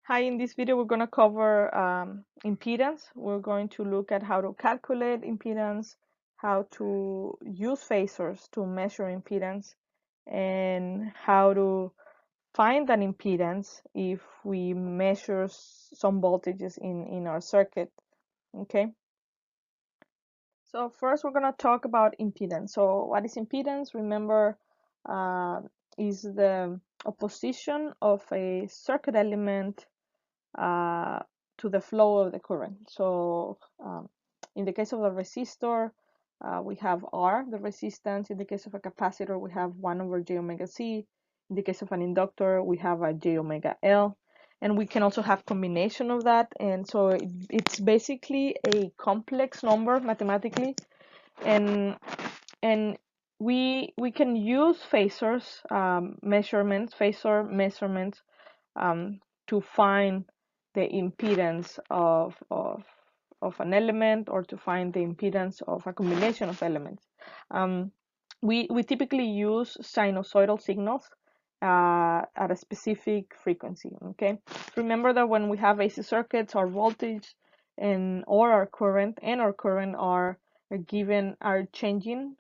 Hi, in this video we're going to cover impedance. We're going to look at how to calculate impedance, how to use phasors to measure impedance, and how to find an impedance if we measure some voltages in our circuit. Okay, so first we're going to talk about impedance. So what is impedance? Remember, uh, is the opposition of a circuit element uh, to the flow of the current. So in the case of a resistor, we have R, the resistance. In the case of a capacitor, we have 1 over j omega c. In the case of an inductor, we have a j omega L. And we can also have combination of that. And so it's basically a complex number mathematically. And and we can use phasors measurements, phasor measurements to find the impedance of an element or to find the impedance of a combination of elements. We typically use sinusoidal signals at a specific frequency. Okay, remember that when we have AC circuits, our voltage and or our current are given are changing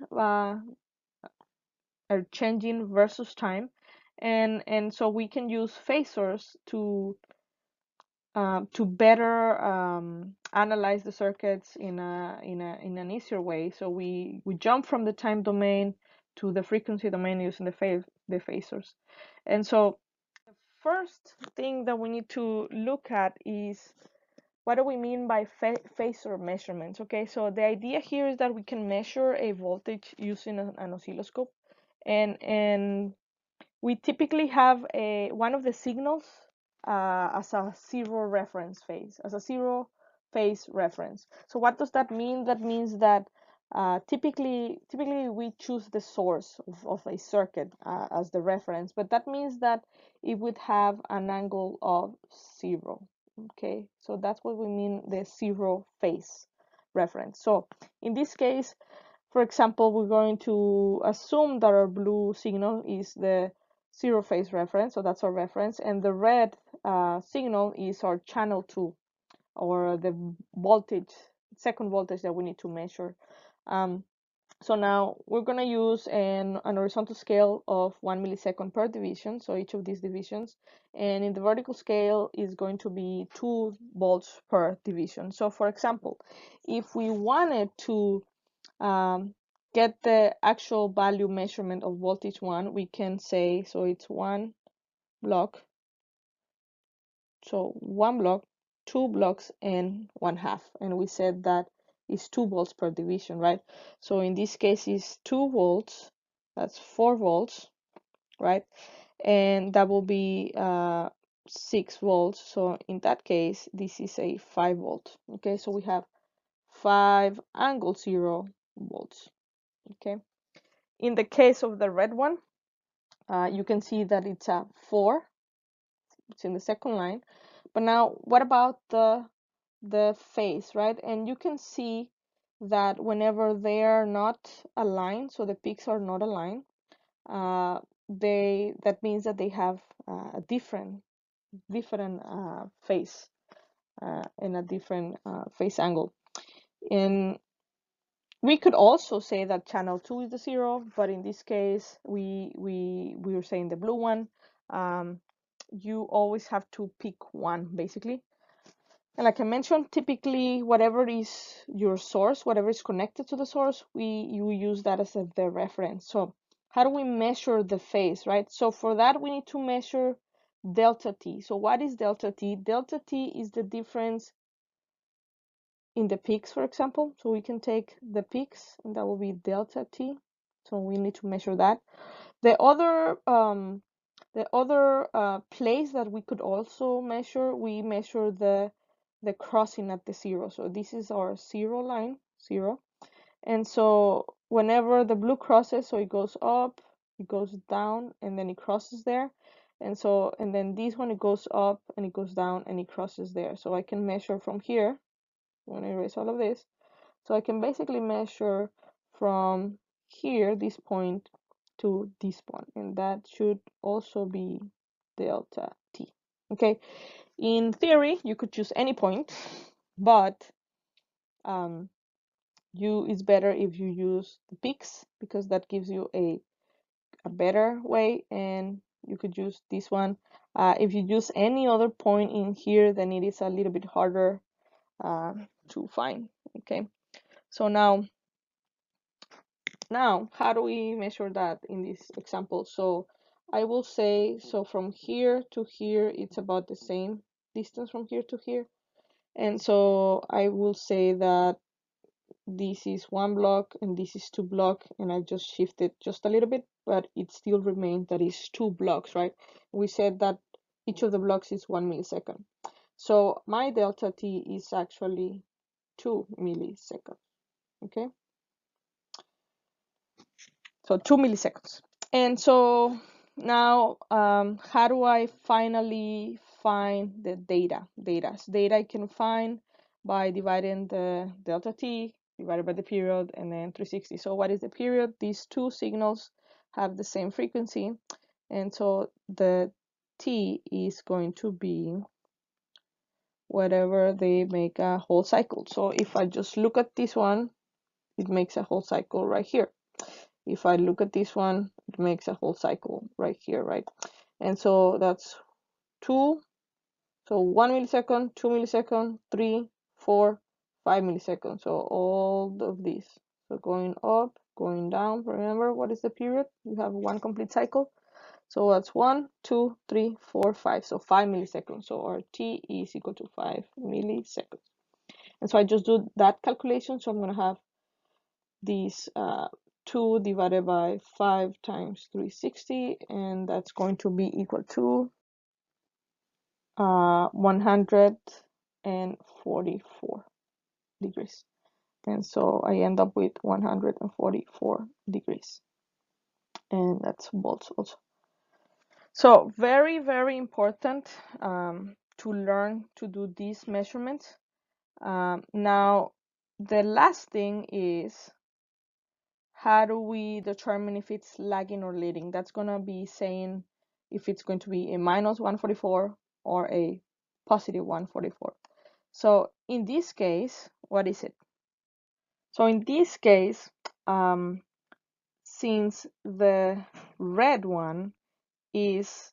versus time, and so we can use phasors to better analyze the circuits in an easier way. So we jump from the time domain to the frequency domain using the phasors. And so the first thing that we need to look at is what do we mean by phasor measurements? Okay, so the idea here is that we can measure a voltage using an oscilloscope, and we typically have one of the signals as a zero reference phase, as a zero phase reference. So what does that mean? That means that typically we choose the source of a circuit as the reference, but that means that it would have an angle of 0. Okay, so that's what we mean the zero phase reference. So in this case, for example, we're going to assume that our blue signal is the zero phase reference, so that's our reference, and the red signal is our channel 2, or the voltage, second voltage that we need to measure. So now we're going to use an horizontal scale of 1 millisecond per division, so each of these divisions, and in the vertical scale is going to be 2 volts per division. So for example, if we wanted to get the actual value measurement of voltage 1, we can say, so it's 1 block, so 1 block, 2 blocks, and 1/2, and we said that is 2 volts per division, right? So in this case is 2 volts, that's 4 volts, right? And that will be 6 volts, so in that case this is a 5 volt. Okay, so we have 5 angle 0 volts. Okay, in the case of the red one, you can see that it's a 4, it's in the second line. But now what about the phase, right? And you can see that whenever they are not aligned, so the peaks are not aligned, that means that they have a different phase and a different phase angle. And we could also say that channel 2 is the 0, but in this case we were saying the blue one. You always have to pick one, basically. And like I mentioned, typically whatever is your source, whatever is connected to the source, you use that as the reference. So how do we measure the phase, right? So for that we need to measure delta t. So what is delta t? Delta t is the difference in the peaks, for example. So we can take the peaks, and that will be delta t. So we need to measure that. The other place that we could also measure, we measure the crossing at the 0. So this is our 0 line, 0. And so whenever the blue crosses, so it goes up, it goes down, and then it crosses there. And then this one, it goes up and it goes down and it crosses there. So I can measure from here. I'm going to erase all of this. So I can basically measure from here, this point, to this point, and that should also be delta t. Okay, In theory, you could choose any point, but it's better if you use the peaks because that gives you a better way, and you could use this one. If you use any other point in here, then it is a little bit harder to find. Okay, so now how do we measure that in this example? So I will say, so from here to here, it's about the same distance from here to here. And so I will say that this is 1 block and this is 2 block, and I just shifted just a little bit, but it still remains that is 2 blocks, right? We said that each of the blocks is 1 millisecond. So my delta t is actually 2 milliseconds, okay? So 2 milliseconds. And so now, how do I finally find the data? Data I can find by dividing the delta t divided by the period and then 360. So what is the period? These two signals have the same frequency, and so the t is going to be whatever they make a whole cycle. So if I just look at this one, it makes a whole cycle right here. If I look at this one, it makes a whole cycle right here, right? And so that's 2, so 1 millisecond, 2 millisecond, 3, 4, 5 milliseconds. So all of these. So going up, going down. Remember, what is the period? You have one complete cycle. So that's 1, 2, 3, 4, 5. So 5 milliseconds. So our t is equal to 5 milliseconds. And so I just do that calculation. So I'm going to have these 2 divided by 5 times 360, and that's going to be equal to 144 degrees. And so I end up with 144 degrees. And that's volts also. So very, very important to learn to do these measurements. Now, the last thing is, how do we determine if it's lagging or leading? That's going to be saying if it's going to be a minus 144 or a positive 144. So in this case, what is it? So in this case, since the red one is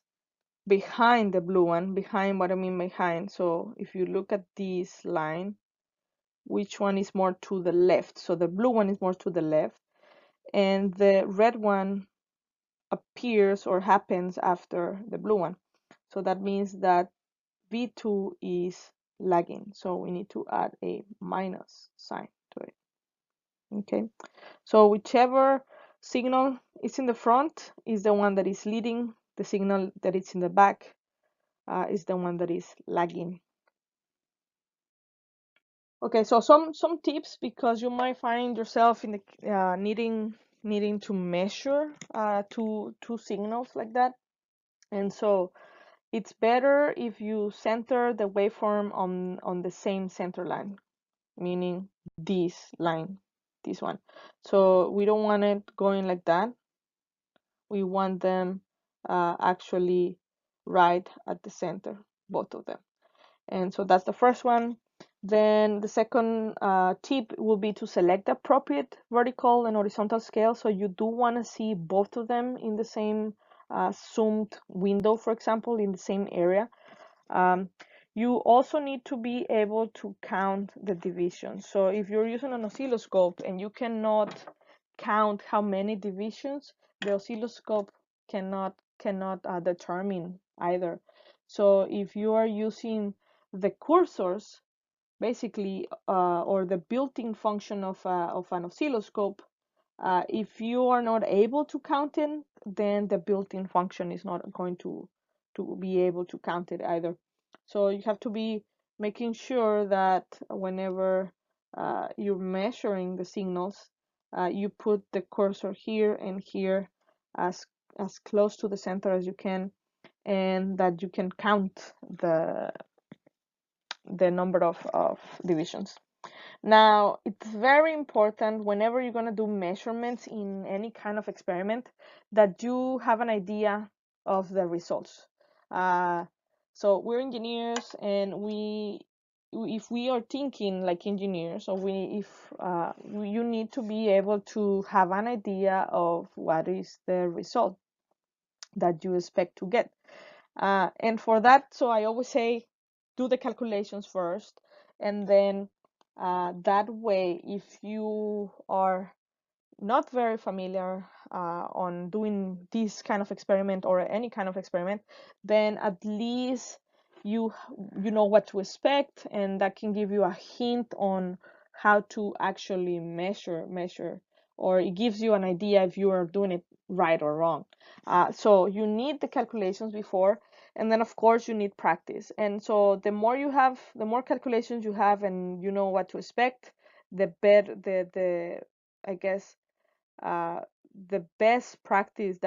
behind the blue one, behind, what I mean behind, so if you look at this line, which one is more to the left? So the blue one is more to the left, and the red one appears or happens after the blue one. So that means that V2 is lagging. So we need to add a minus sign to it. Okay. So whichever signal is in the front is the one that is leading. The signal that is in the back is the one that is lagging. Okay, so some tips, because you might find yourself in the needing to measure two signals like that, and so it's better if you center the waveform on the same center line, meaning this line, this one. So we don't want it going like that. We want them actually right at the center, both of them. And so that's the first one. Then the second tip will be to select the appropriate vertical and horizontal scale. So you do want to see both of them in the same zoomed window, for example, in the same area. You also need to be able to count the divisions. So if you're using an oscilloscope and you cannot count how many divisions, the oscilloscope cannot determine either. So if you are using the cursors, basically, or the built-in function of an oscilloscope, if you are not able to count it, then the built-in function is not going to be able to count it either. So you have to be making sure that whenever you're measuring the signals, you put the cursor here and here as close to the center as you can, and that you can count the number of divisions. Now, it's very important whenever you're going to do measurements in any kind of experiment that you have an idea of the results. So we're engineers, and if we are thinking like engineers, or you need to be able to have an idea of what is the result that you expect to get. And for that, so I always say, do the calculations first, and then that way, if you are not very familiar on doing this kind of experiment or any kind of experiment, then at least you you know what to expect, and that can give you a hint on how to actually measure, or it gives you an idea if you are doing it right or wrong. So you need the calculations before, and then of course you need practice. And so the more you have, the more calculations you have, and you know what to expect, the better the I guess uh, the best practice,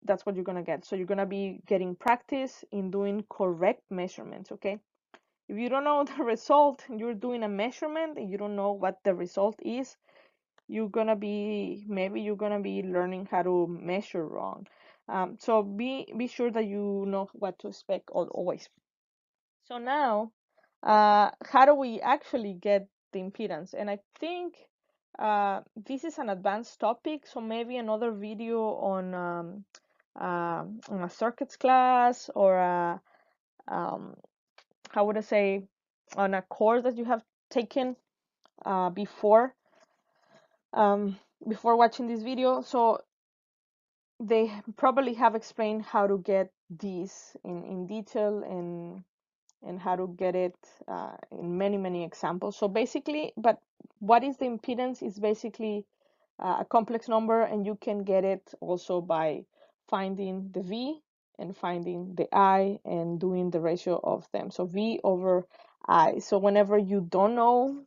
that's what you're gonna get. So you're gonna be getting practice in doing correct measurements. Okay, if you don't know the result, you're doing a measurement and you don't know what the result is, maybe you're gonna be learning how to measure wrong. So be sure that you know what to expect always. So now, how do we actually get the impedance? And I think this is an advanced topic, so maybe another video on a circuits class, or um, how would I say, on a course that you have taken uh, before before watching this video. So they probably have explained how to get these in detail, and how to get it in many examples. So basically, but what is the impedance is basically a complex number, and you can get it also by finding the V and finding the I and doing the ratio of them. So V over I. So whenever you don't know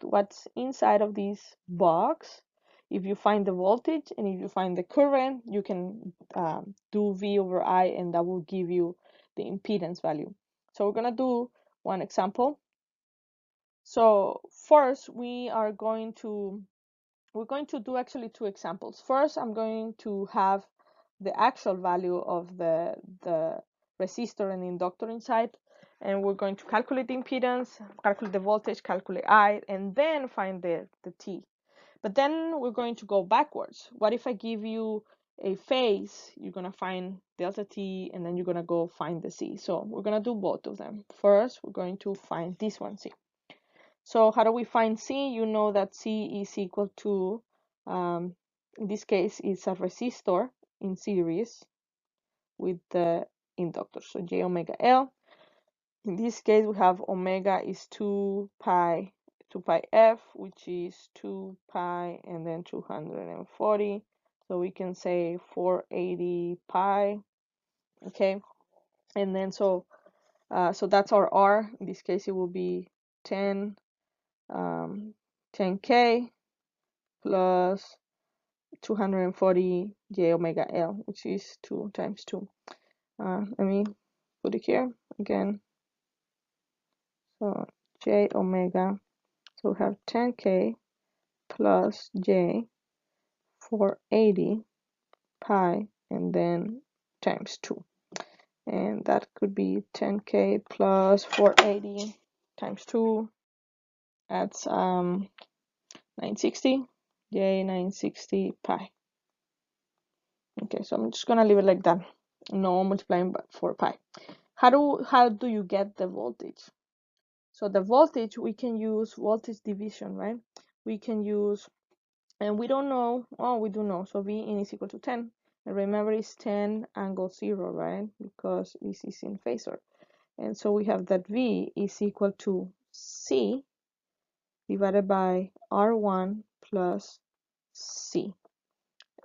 what's inside of this box, if you find the voltage and if you find the current, you can do V over I, and that will give you the impedance value. So we're gonna do one example. So first we're going to do actually two examples. First, I'm going to have the actual value of the resistor and the inductor inside, and we're going to calculate the impedance, calculate the voltage, calculate I, and then find the T. But then we're going to go backwards. What if I give you a phase? You're going to find delta T, and then you're going to go find the C. So we're going to do both of them. First, we're going to find this one, C. So how do we find C? You know that C is equal to, in this case, it's a resistor in series with the inductor. So J omega L. In this case, we have omega is 2 pi f, which is 2 pi and then 240. So we can say 480 pi. Okay, and then so that's our R. In this case, it will be 10 10k plus 240 j omega L, which is 2 times 2. Let me put it here again. So j omega, so we have 10k plus j 480 pi and then times 2. And that could be 10k plus 480 times 2. That's 960, j 960 pi. Okay, so I'm just gonna leave it like that. No multiplying but for pi. How do you get the voltage? So the voltage, we can use voltage division, right? We can use, and we don't know, oh, we do know. So V in is equal to 10. And remember, it's 10 angle 0, right? Because this is in phasor. And so we have that V is equal to C divided by R1 plus C.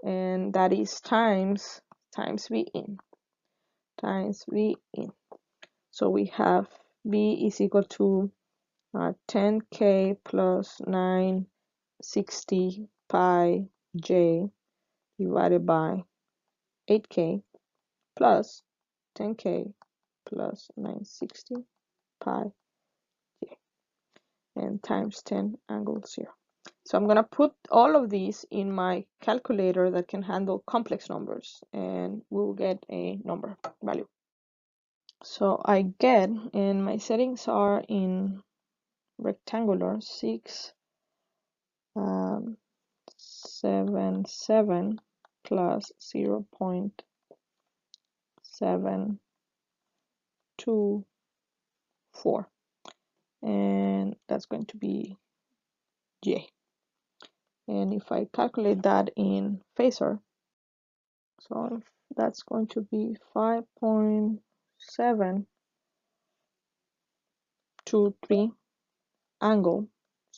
And that is times V in. Times V in. So we have V is equal to 10k plus 960 pi j divided by 8k plus 10k plus 960 pi j, and times 10 angle 0. So I'm going to put all of these in my calculator that can handle complex numbers, and we'll get a number value. So I get, and my settings are in rectangular 677 plus 0.724, and that's going to be J. And if I calculate that in phasor, so that's going to be 5.723 angle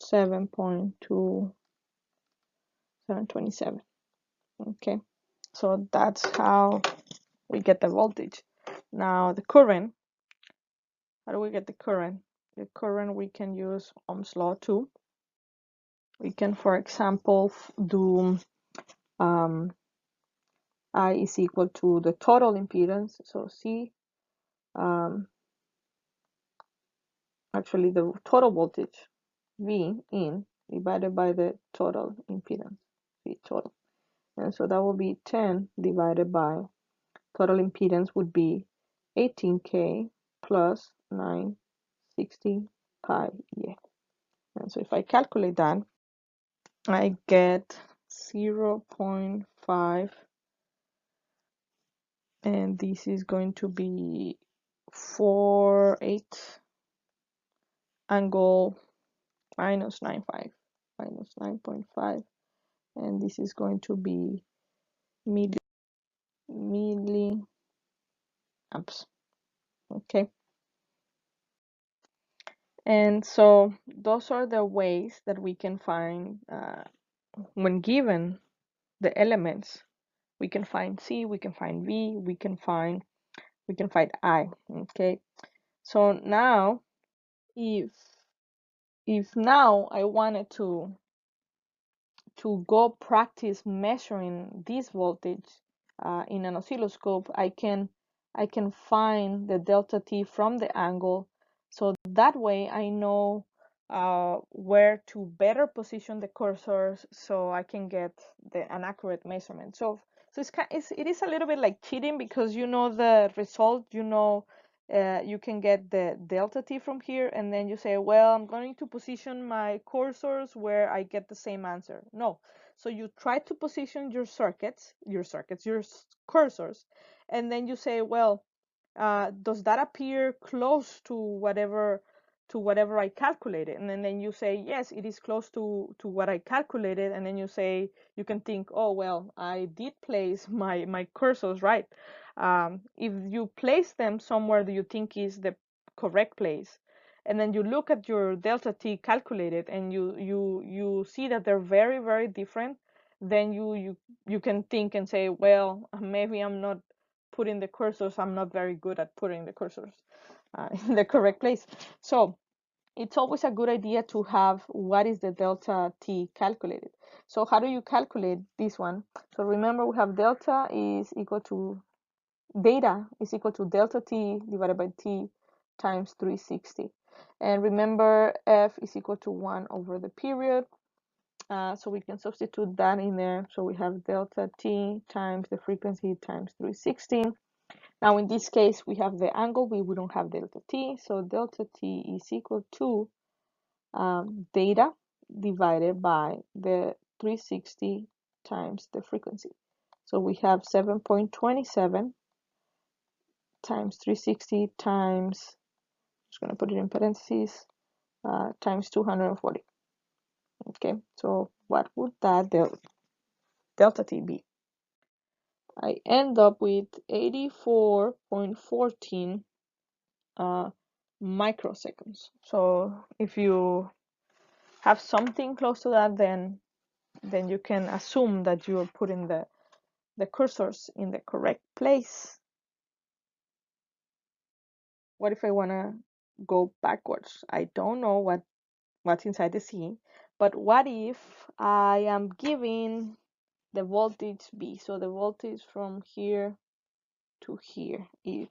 7.2727. Okay, so that's how we get the voltage. Now the current, how do we get the current? The current, we can use Ohm's law too. We can, for example, do I is equal to the total impedance. So C, actually the total voltage, V in, divided by the total impedance, V total. And so that will be 10 divided by total impedance would be 18K plus 960 pi E. And so if I calculate that, I get 0.5, and this is going to be 48 angle minus 95, minus 9.5, and this is going to be milliamps. Okay, and so those are the ways that we can find, when given the elements, we can find C, we can find V, we can find I. Okay, so now if now I wanted to go practice measuring this voltage in an oscilloscope, I can find the delta T from the angle, so that way I know where to better position the cursors so I can get an accurate measurement. So it is a little bit like cheating, because you know the result, you know, you can get the delta T from here, and then you say, well, I'm going to position my cursors where I get the same answer. No. So you try to position your cursors, and then you say, well, does that appear close to whatever I calculated? And then you say, yes, it is close to what I calculated. And then you say, you can think, oh, well, I did place my cursors right. If you place them somewhere that you think is the correct place, and then you look at your delta T calculated, and you see that they're very, very different, then you can think and say, well, maybe I'm not putting the cursors, I'm not very good at putting the cursors in the correct place. So it's always a good idea to have what is the delta T calculated. So how do you calculate this one? So remember, we have delta is equal to, data is equal to delta T divided by T times 360. And remember, F is equal to 1 over the period. So we can substitute that in there. So we have delta T times the frequency times 360. Now in this case, we have the angle, we don't have delta T. So delta T is equal to data divided by the 360 times the frequency. So we have 7.27 times 360 times, just going to put it in parentheses, times 240. Okay, so what would that delta T be? I end up with 84.14 microseconds. So if you have something close to that, then you can assume that you are putting the cursors in the correct place. What if I want to go backwards? I don't know what's inside the C, but what if I am giving the voltage B? So the voltage from here to here is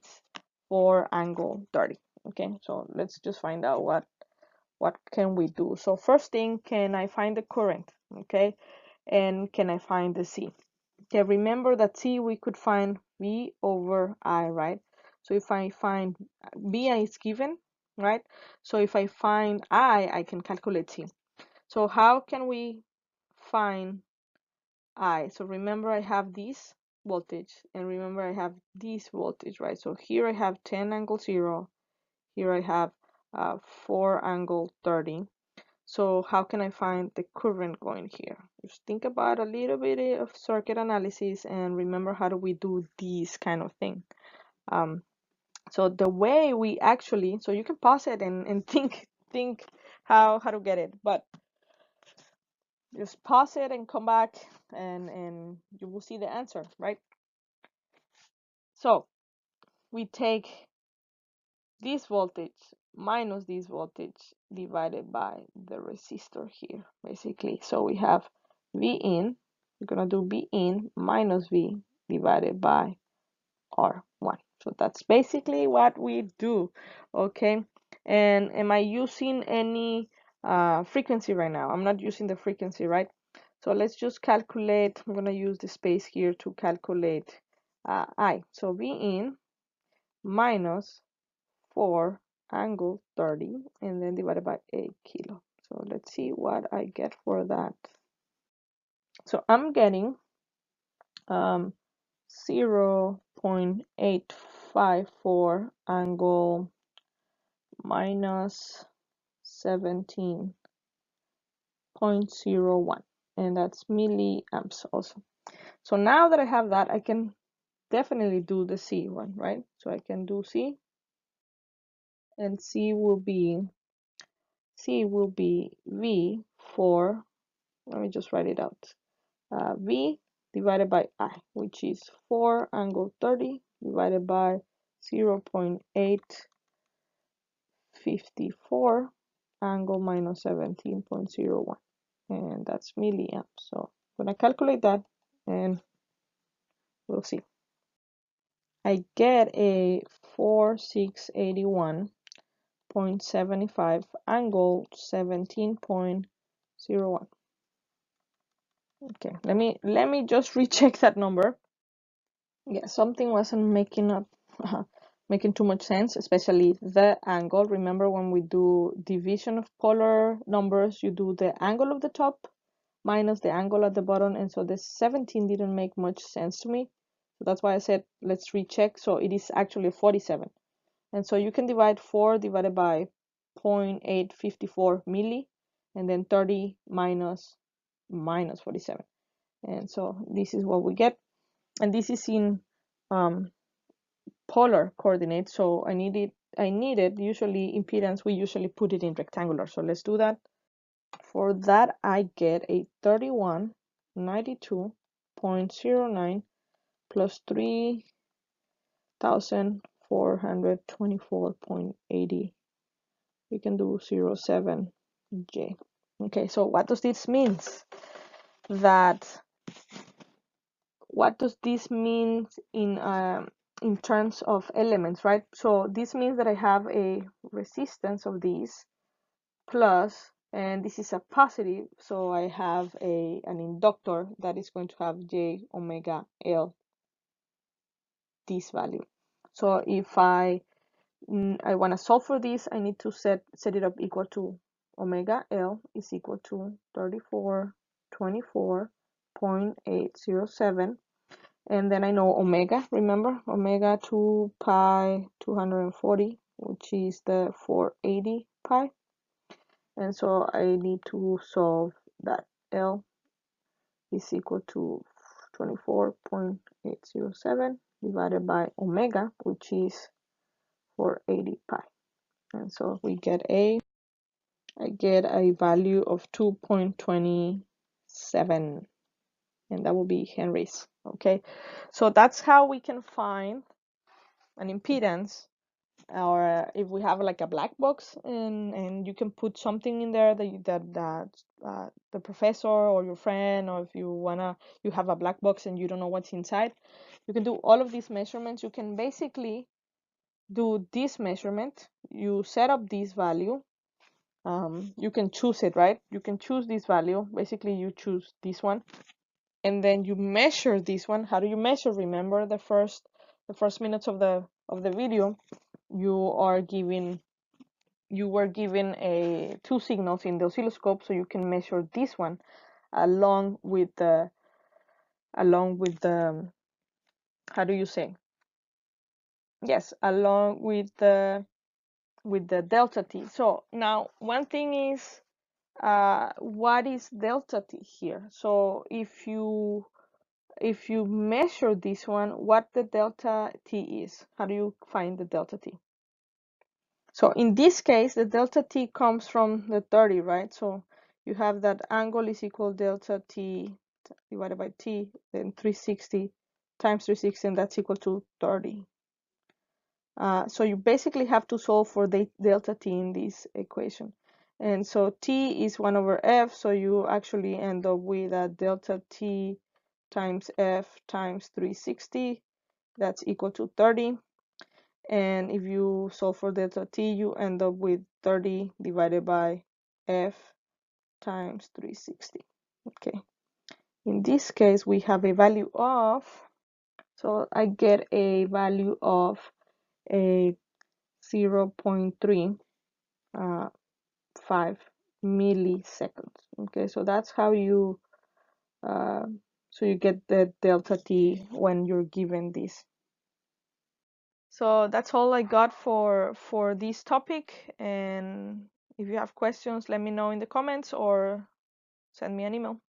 4 angle 30. Okay, so let's just find out what can we do. So first thing, can I find the current? Okay, and can I find the C? Okay, remember that C we could find V over I, right? So if I find B is given, right? So if I find I can calculate C. So how can we find I? So remember I have this voltage, and remember I have this voltage, right? So here I have 10 angle 0, here I have 4 angle 30. So how can I find the current going here? Just think about a little bit of circuit analysis and remember how do we do this kind of thing. So the way we actually, so you can pause it and think how to get it, but just pause it and come back and you will see the answer, right? So we take this voltage minus this voltage divided by the resistor here, basically. So we have V in, we're gonna do V in minus V divided by R1. So that's basically what we do, okay? And am I using any frequency right now? I'm not using the frequency, right? So let's just calculate. I'm gonna use the space here to calculate I. So V in minus 4 angle 30 and then divided by 8 kilo. So let's see what I get for that. So I'm getting 0.854 angle minus 17.01, and that's milliamps also. So now that I have that, I can definitely do the C one, right? So I can do C, and C will be V for, let me just write it out, V divided by I, which is 4 angle 30 divided by 0.854 angle minus 17.01, and that's milliamps. So I'm going to calculate that and we'll see. I get a 4681.75 angle 17.01. Okay, let me just recheck that number. Yeah, something wasn't making too much sense, especially the angle. Remember when we do division of polar numbers, you do the angle of the top minus the angle at the bottom, and so the 17 didn't make much sense to me. So that's why I said let's recheck. So it is actually 47. And so you can divide 4 divided by 0.854 milli, and then 30 minus 47. And so this is what we get. And this is in polar coordinates, so I needed usually impedance, we usually put it in rectangular. So let's do that. For that I get a 3192.09 plus 3424.80. We can do 07J. Okay, so what does this mean? What does this mean in terms of elements, right? So this means that I have a resistance of these plus, and this is a positive, so I have an inductor that is going to have J omega L, this value. So if I want to solve for this, I need to set it up equal to omega L is equal to 3424.807. And then I know omega, remember, omega 2 pi 240, which is the 480 pi. And so I need to solve that. L is equal to 24.807 divided by omega, which is 480 pi. And so I get a value of 2.27, and that will be Henry's. Okay, so that's how we can find an impedance, or if we have like a black box and you can put something in there that the professor or your friend, or if you have a black box and you don't know what's inside, you can do all of these measurements. You can basically do this measurement, you set up this value, you can choose it, right? You can choose this value. Basically you choose this one, and then you measure this one. How do you measure? Remember the first minutes of the of the video, you were given two signals in the oscilloscope, so you can measure this one along with the how do you say? Yes, along with the delta t. So now one thing is, what is delta t here? So if you measure this one, what the delta t is, how do you find the delta t? So in this case, the delta t comes from the 30, right? So you have that angle is equal delta t divided by t, then 360 times 360, and that's equal to 30. So you basically have to solve for the delta t in this equation. And so t is 1 over f, so you actually end up with a delta t times f times 360, that's equal to 30. And if you solve for delta t, you end up with 30 divided by f times 360. Okay. In this case, we have a value of, so I get a value of a 0.35 milliseconds. Okay, so that's how you get the delta t when you're given this. So that's all I got for this topic, and if you have questions, let me know in the comments or send me an email.